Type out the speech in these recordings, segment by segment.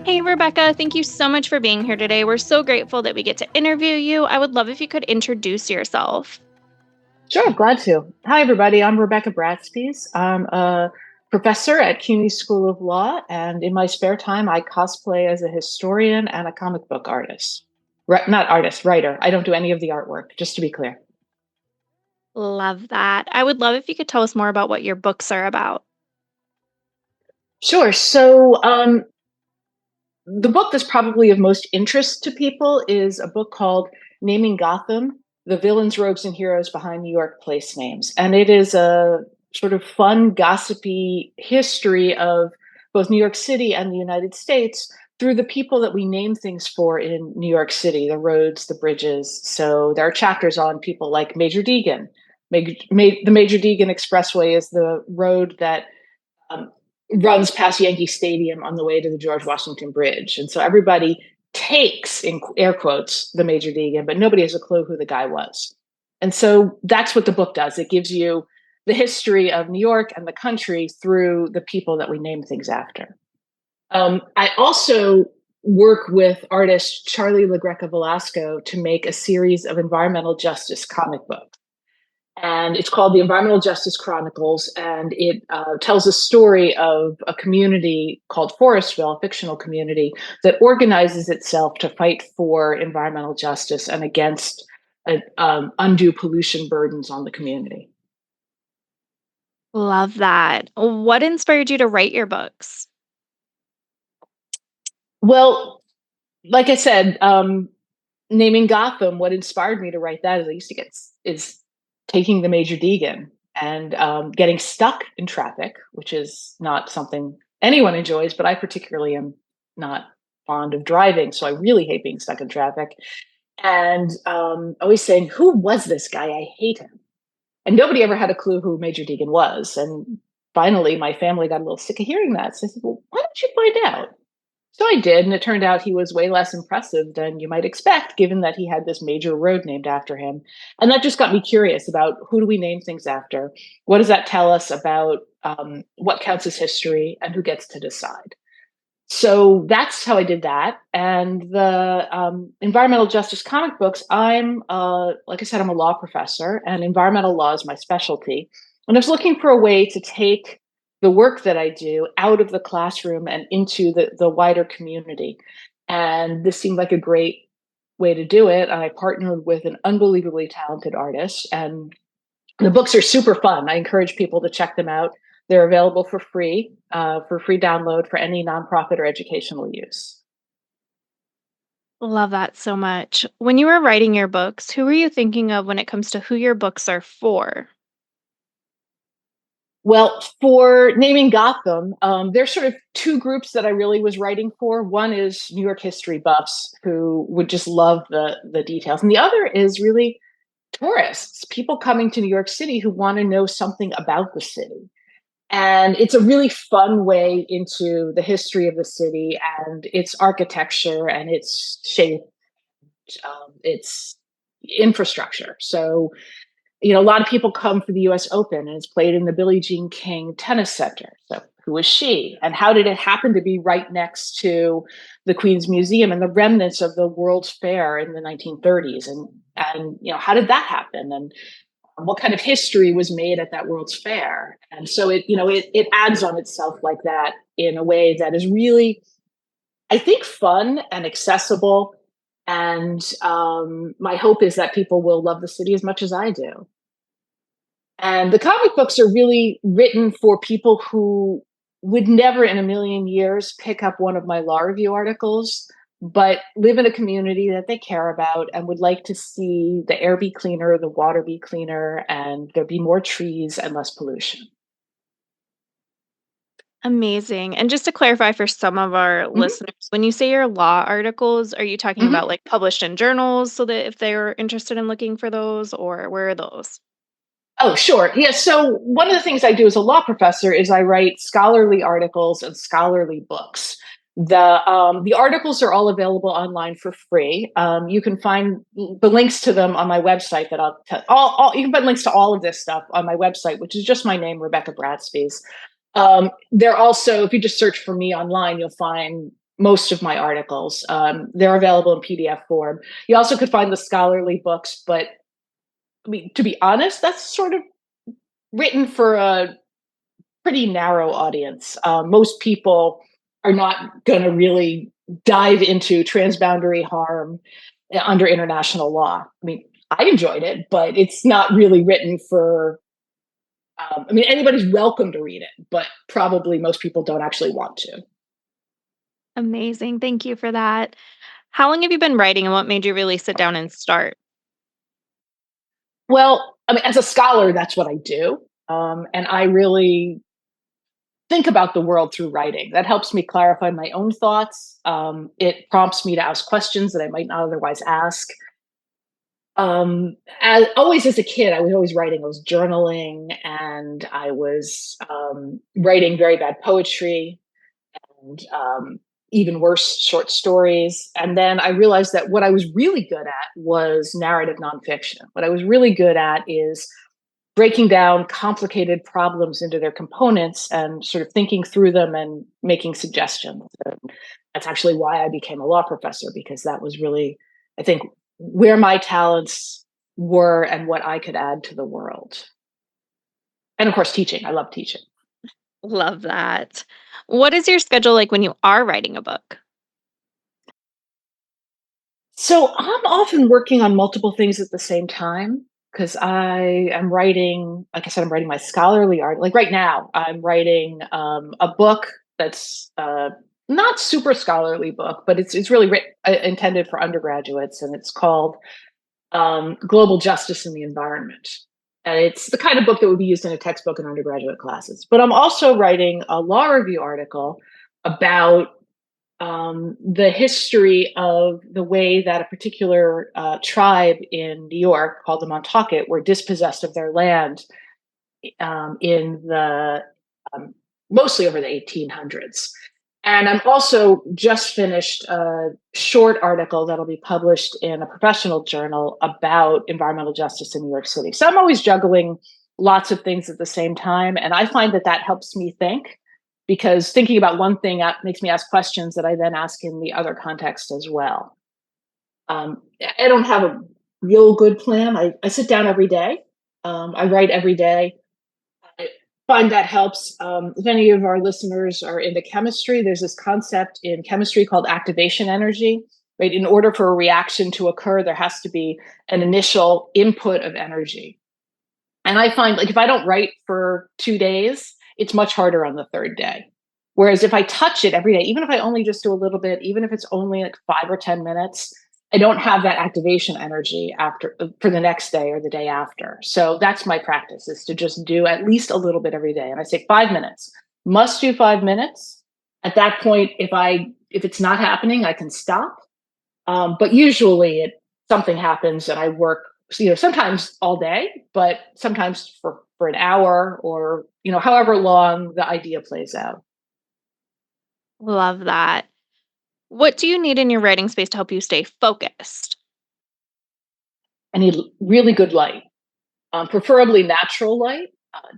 Hey, Rebecca, thank you so much for being here today. We're so grateful that we get to interview you. I would love if you could introduce yourself. Sure, glad to. Hi, everybody. I'm Rebecca Bratspies. I'm a professor at CUNY School of Law, and in my spare time, I cosplay as a historian and a comic book artist. Not artist, writer. I don't do any of the artwork, just to be clear. Love that. I would love if you could tell us more about what your books are about. Sure. So, the book that's probably of most interest to people is a book called Naming Gotham: The Villains, Rogues, and Heroes Behind New York Place Names. And it is a sort of fun, gossipy history of both New York City and the United States through the people that we name things for in New York City, the roads, the bridges. So there are chapters on people like Major Deegan. The Major Deegan Expressway is the road that um, runs past Yankee Stadium on the way to the George Washington Bridge. And so everybody takes, in air quotes, the Major Deegan, but nobody has a clue who the guy was. And so that's what the book does. It gives you the history of New York and the country through the people that we name things after. I also work with artist Charlie LaGreca Velasco to make a series of environmental justice comic books, and it's called the Environmental Justice Chronicles, and it tells a story of a community called Forestville, a fictional community that organizes itself to fight for environmental justice and against undue pollution burdens on the community. Love that. What inspired you to write your books? Well, like I said, naming Gotham, what inspired me to write that is I used to get is taking the Major Deegan and getting stuck in traffic, which is not something anyone enjoys, but I particularly am not fond of driving, so I really hate being stuck in traffic. And always saying, "Who was this guy? I hate him." And nobody ever had a clue who Major Deegan was. And finally, my family got a little sick of hearing that. So I said, "Well, why don't you find out?" So I did, and it turned out he was way less impressive than you might expect, given that he had this major road named after him. And that just got me curious about who do we name things after? What does that tell us about what counts as history and who gets to decide? So that's how I did that. And the environmental justice comic books, like I said, I'm a law professor, and environmental law is my specialty. And I was looking for a way to take the work that I do out of the classroom and into the wider community. And this seemed like a great way to do it. And I partnered with an unbelievably talented artist, and the books are super fun. I encourage people to check them out. They're available for free download for any nonprofit or educational use. Love that so much. When you were writing your books, who were you thinking of when it comes to who your books are for? Well, for Naming Gotham, there's sort of two groups that I really was writing for. One is New York history buffs who would just love the details, and the other is really tourists, people coming to New York City who want to know something about the city. And it's a really fun way into the history of the city and its architecture and its shape, its infrastructure. So, a lot of people come for the US Open, and it's played in the Billie Jean King Tennis Center. So, who was she? And how did it happen to be right next to the Queens Museum and the remnants of the World's Fair in the 1930s? And how did that happen? And what kind of history was made at that World's Fair? And so it adds on itself like that in a way that is really, I think, fun and accessible. And my hope is that people will love the city as much as I do. And the comic books are really written for people who would never in a million years pick up one of my law review articles, but live in a community that they care about and would like to see the air be cleaner, the water be cleaner, and there be more trees and less pollution. Amazing. And just to clarify for some of our Mhm, listeners, when you say your law articles, are you talking mhm. about like published in journals so that if they're interested in looking for those, or where are those? Oh, sure. Yeah. So one of the things I do as a law professor is I write scholarly articles and scholarly books. The articles are all available online for free. You can find the links to them on my website. That I'll tell all you can find links to all of this stuff on my website, which is just my name, Rebecca Bratspies. They're also, if you just search for me online, you'll find most of my articles. They're available in PDF form. You also could find the scholarly books, but I mean, to be honest, that's sort of written for a pretty narrow audience. Most people are not going to really dive into transboundary harm under international law. I mean, I enjoyed it, but it's not really written for. I mean, anybody's welcome to read it, but probably most people don't actually want to. Amazing. Thank you for that. How long have you been writing and what made you really sit down and start? Well, I mean, as a scholar, that's what I do. And I really think about the world through writing. That helps me clarify my own thoughts. It prompts me to ask questions that I might not otherwise ask. As always as a kid, I was always writing. I was journaling, and I was writing very bad poetry, and even worse, short stories. And then I realized that what I was really good at was narrative nonfiction. What I was really good at is breaking down complicated problems into their components and sort of thinking through them and making suggestions. And that's actually why I became a law professor, because that was really, I think, where my talents were and what I could add to the world. And of course, teaching. I love teaching. Love that. What is your schedule like when you are writing a book? So I'm often working on multiple things at the same time because I am writing, like I said, I'm writing my scholarly art. Like right now, I'm writing a book that's not super scholarly book, but it's really intended for undergraduates, and it's called Global Justice in the Environment. And it's the kind of book that would be used in a textbook in undergraduate classes. But I'm also writing a law review article about the history of the way that a particular tribe in New York called the Montaukett were dispossessed of their land in the mostly over the 1800s. And I'm also just finished a short article that'll be published in a professional journal about environmental justice in New York City. So I'm always juggling lots of things at the same time. And I find that that helps me think, because thinking about one thing makes me ask questions that I then ask in the other context as well. I don't have a real good plan. I sit down every day. I write every day. I find that helps. If any of our listeners are into chemistry, there's this concept in chemistry called activation energy. Right? In order for a reaction to occur, there has to be an initial input of energy. And I find, like, if I don't write for 2 days, it's much harder on the third day. Whereas if I touch it every day, even if I only just do a little bit, even if it's only like 5 or 10 minutes, I don't have that activation energy after for the next day or the day after. So that's my practice, is to just do at least a little bit every day. And I say 5 minutes, must do 5 minutes. At that point, if it's not happening, I can stop. But usually something happens and I work, sometimes all day, but sometimes for an hour, or, however long the idea plays out. Love that. What do you need in your writing space to help you stay focused? I need really good light, preferably natural light.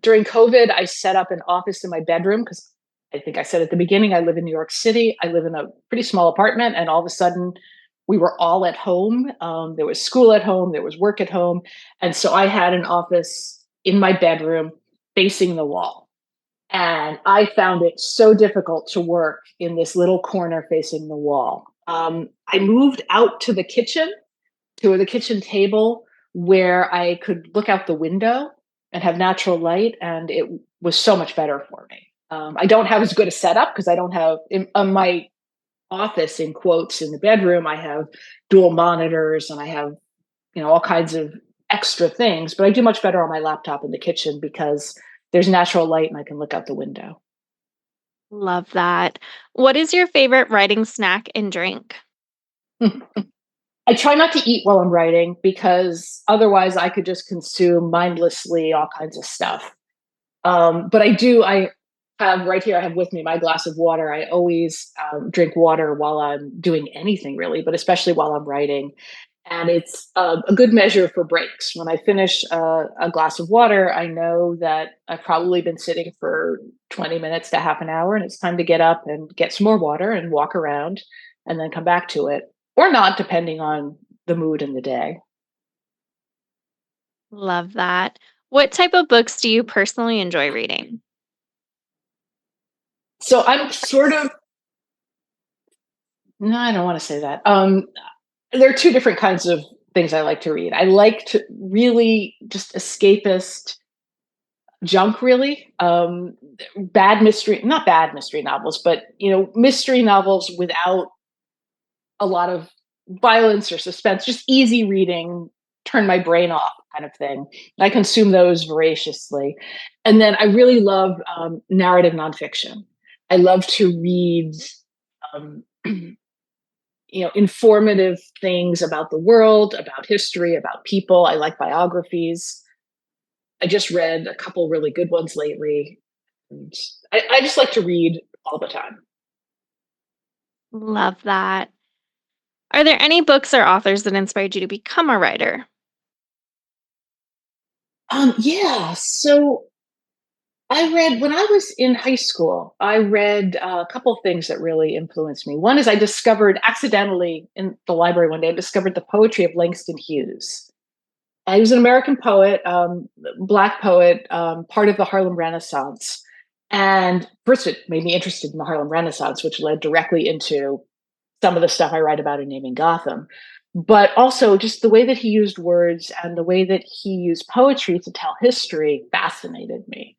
During COVID, I set up an office in my bedroom because I think I said at the beginning, I live in New York City. I live in a pretty small apartment, and all of a sudden, we were all at home. There was school at home, there was work at home. And so I had an office in my bedroom facing the wall. And I found it so difficult to work in this little corner facing the wall. I moved out to the kitchen table where I could look out the window and have natural light, and it was so much better for me. I don't have as good a setup because I don't have on my office, in quotes, in the bedroom. I have dual monitors and I have all kinds of extra things, but I do much better on my laptop in the kitchen because there's natural light and I can look out the window. Love that. What is your favorite writing snack and drink? I try not to eat while I'm writing because otherwise I could just consume mindlessly all kinds of stuff. But I have right here, I have with me my glass of water. I always drink water while I'm doing anything really, but especially while I'm writing. and it's a good measure for breaks. When I finish a glass of water, I know that I've probably been sitting for 20 minutes to half an hour, and it's time to get up and get some more water and walk around and then come back to it, or not, depending on the mood and the day. Love that. What type of books do you personally enjoy reading? So I'm sort of, no, I don't want to say that. There are two different kinds of things I like to read. I like to really just escapist junk, really. Bad mystery, not bad mystery novels, but mystery novels without a lot of violence or suspense, just easy reading, turn my brain off kind of thing. I consume those voraciously. And then I really love narrative nonfiction. I love to read um, informative things about the world, about history, about people. I like biographies. I just read a couple really good ones lately. And I just like to read all the time. Love that. Are there any books or authors that inspired you to become a writer? Yeah. So I read when I was in high school. I read a couple of things that really influenced me. One is I discovered accidentally in the library one day. I discovered the poetry of Langston Hughes. He was an American poet, Black poet, part of the Harlem Renaissance. And first, it made me interested in the Harlem Renaissance, which led directly into some of the stuff I write about in Naming Gotham. But also, just the way that he used words and the way that he used poetry to tell history fascinated me.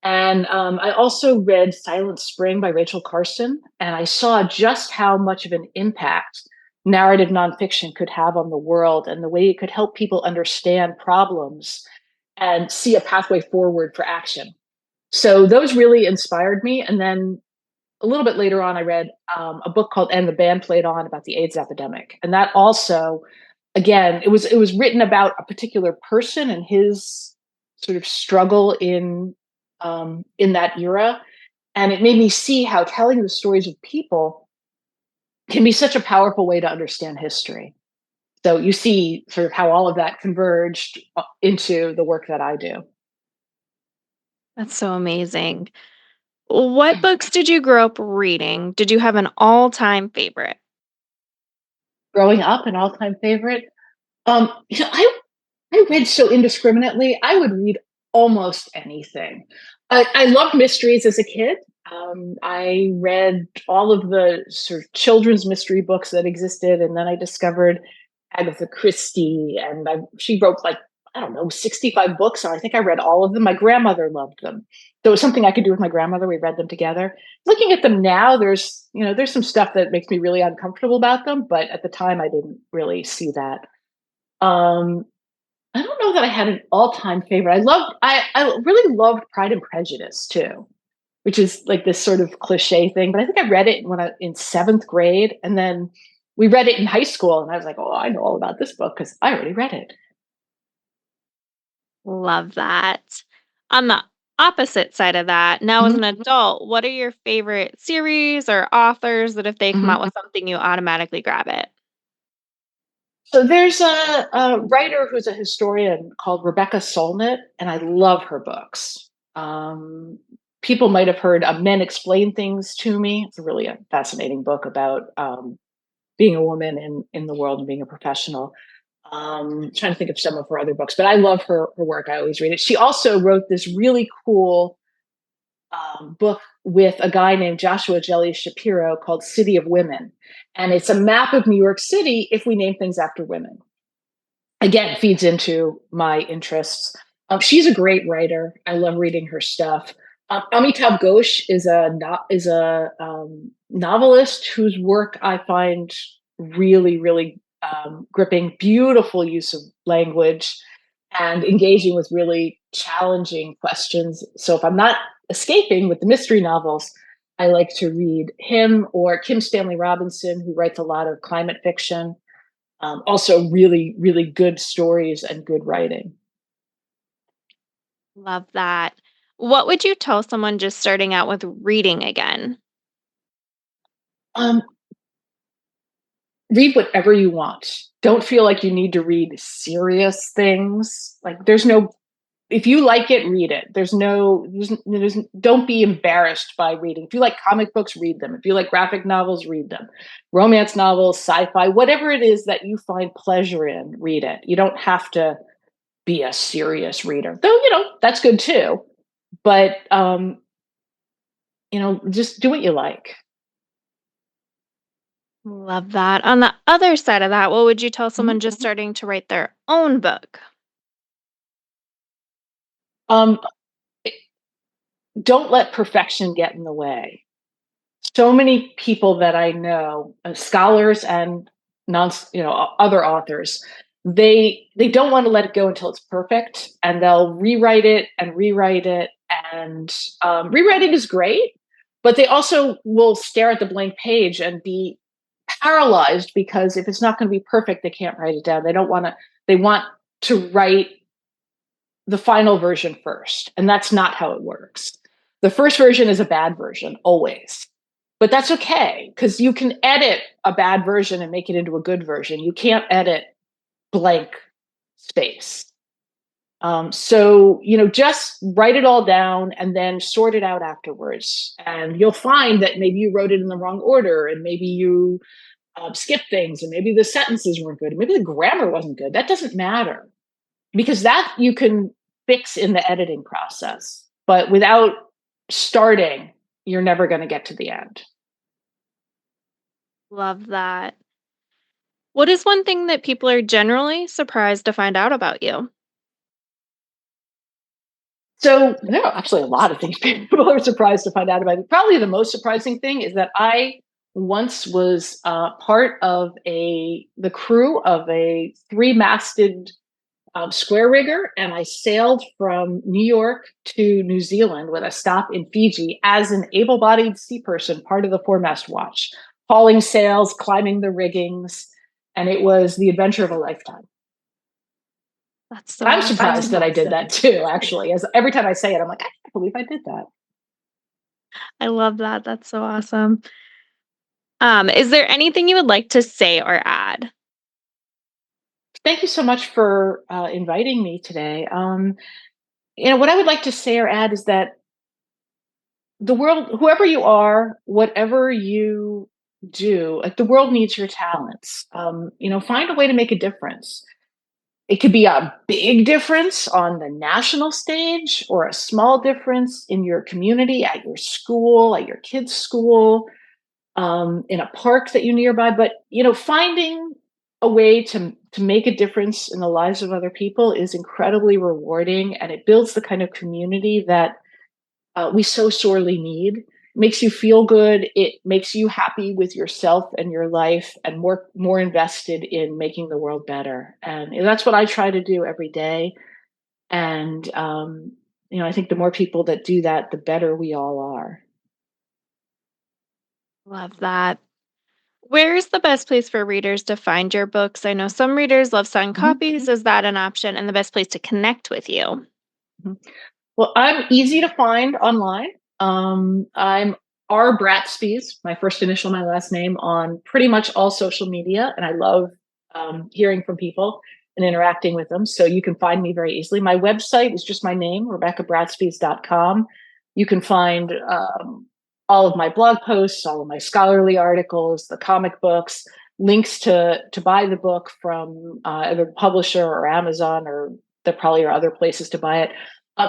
And I also read Silent Spring by Rachel Carson, and I saw just how much of an impact narrative nonfiction could have on the world and the way it could help people understand problems and see a pathway forward for action. So those really inspired me. And then a little bit later on, I read a book called "And the Band Played On" about the AIDS epidemic, and that also, again, it was written about a particular person and his sort of struggle in that era, and it made me see how telling the stories of people can be such a powerful way to understand history. So you see sort of how all of that converged into the work that I do. That's so amazing. What books did you grow up reading? Did you have an all-time favorite? Growing up, an all-time favorite. I read so indiscriminately. I would read almost anything. I loved mysteries as a kid. I read all of the sort of children's mystery books that existed, and then I discovered Agatha Christie, and she wrote like, I don't know, 65 books, and I think I read all of them. My grandmother loved them. So it was something I could do with my grandmother. We read them together. Looking at them now, there's some stuff that makes me really uncomfortable about them, but at the time I didn't really see that. Um, I don't know that I had an all-time favorite. I really loved Pride and Prejudice too, which is like this sort of cliche thing, but I think I read it when I in 7th grade, and then we read it in high school, and I was like, "Oh, I know all about this book because I already read it." Love that. On the opposite side of that, now as Mhm, an adult, what are your favorite series or authors that if they come out mhm. with something, you automatically grab it? So there's a writer who's a historian called Rebecca Solnit, and I love her books. Um, People might have heard Men Explain Things to Me. It's a really a fascinating book about being a woman in the world and being a professional. Trying to think of some of her other books, but I love her work. I always read it. She also wrote this really cool book with a guy named Joshua Jelly Shapiro called City of Women, and it's a map of New York City if we name things after women. Again, feeds into my interests. She's a great writer. I love reading her stuff. Amitabh Ghosh is a novelist whose work I find really gripping. Beautiful use of language and engaging with really challenging questions. So if I'm not escaping with the mystery novels, I like to read him or Kim Stanley Robinson, who writes a lot of climate fiction. Also, really good stories and good writing. Love that. What would you tell someone just starting out with reading again? Um, read whatever you want. Don't feel like you need to read serious things. Like there's no if you like it, read it. Don't be embarrassed by reading. If you like comic books, read them. If you like graphic novels, read them. Romance novels, sci-fi, whatever it is that you find pleasure in, read it. You don't have to be a serious reader. Though, that's good too. But just do what you like. Love that. On the other side of that, what would you tell someone just Mhm. starting to write their own book? Um, don't let perfection get in the way. So many people that I know, scholars and other authors, they don't want to let it go until it's perfect, and they'll rewrite it and rewrite it. And rewriting is great, but they also will stare at the blank page and be paralyzed because if it's not going to be perfect, they can't write it down. They don't want to. They want to write the final version first, and that's not how it works. The first version is a bad version always, but that's okay because you can edit a bad version and make it into a good version. You can't edit blank space. So just write it all down and then sort it out afterwards, and you'll find that maybe you wrote it in the wrong order, and maybe you skipped things, and maybe the sentences weren't good, maybe the grammar wasn't good. That doesn't matter because that you can fix in the editing process. But without starting, you're never going to get to the end. Love that. What is one thing that people are generally surprised to find out about you? So there are actually a lot of things people are surprised to find out about. Probably the most surprising thing is that I once was part of the crew of a three-masted square rigger, and I sailed from New York to New Zealand with a stop in Fiji as an able-bodied sea person, part of the foremast watch, hauling sails, climbing the riggings, and it was the adventure of a lifetime. That's And so I'm surprised that I awesome. did that too. Actually, as every time I say it, I'm like, I can't believe I did that. I love that. That's so awesome. Is there anything you would like to say or add? Thank you so much for inviting me today. What I would like to say or add is that the world, whoever you are, whatever you do, like the world needs your talents. Find a way to make a difference. It could be a big difference on the national stage or a small difference in your community, at your school, at your kids' school, in a park that you nearby. But finding a way to make a difference in the lives of other people is incredibly rewarding, and it builds the kind of community that we so sorely need. It makes you feel good. It makes you happy with yourself and your life, and more invested in making the world better. And that's what I try to do every day. And I think the more people that do that, the better we all are. Love that. Where's the best place for readers to find your books? I know some readers love signed Mhm, copies. Is that an option and the best place to connect with you? mhm. Well, I'm easy to find online. I'm R Bratspies, my first initial, my last name, on pretty much all social media, and I love hearing from people and interacting with them. So you can find me very easily. My website is just my name, RebeccaBratspies.com. You can find all of my blog posts, all of my scholarly articles, the comic books, links to buy the book from either the publisher or Amazon, or there probably are other places to buy it.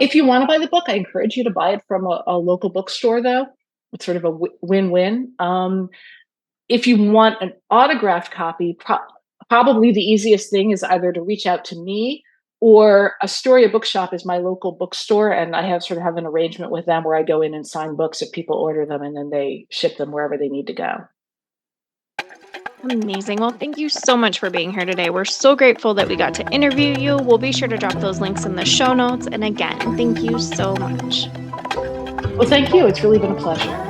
If you want to buy the book, I encourage you to buy it from a local bookstore, though. It's sort of a win-win. If you want an autographed copy, probably the easiest thing is either to reach out to me, or Astoria Bookshop is my local bookstore, and I have an arrangement with them where I go in and sign books if people order them, and then they ship them wherever they need to go. Amazing. Well, thank you so much for being here today. We're so grateful that we got to interview you. We'll be sure to drop those links in the show notes. And again, thank you so much. Well, thank you. It's really been a pleasure.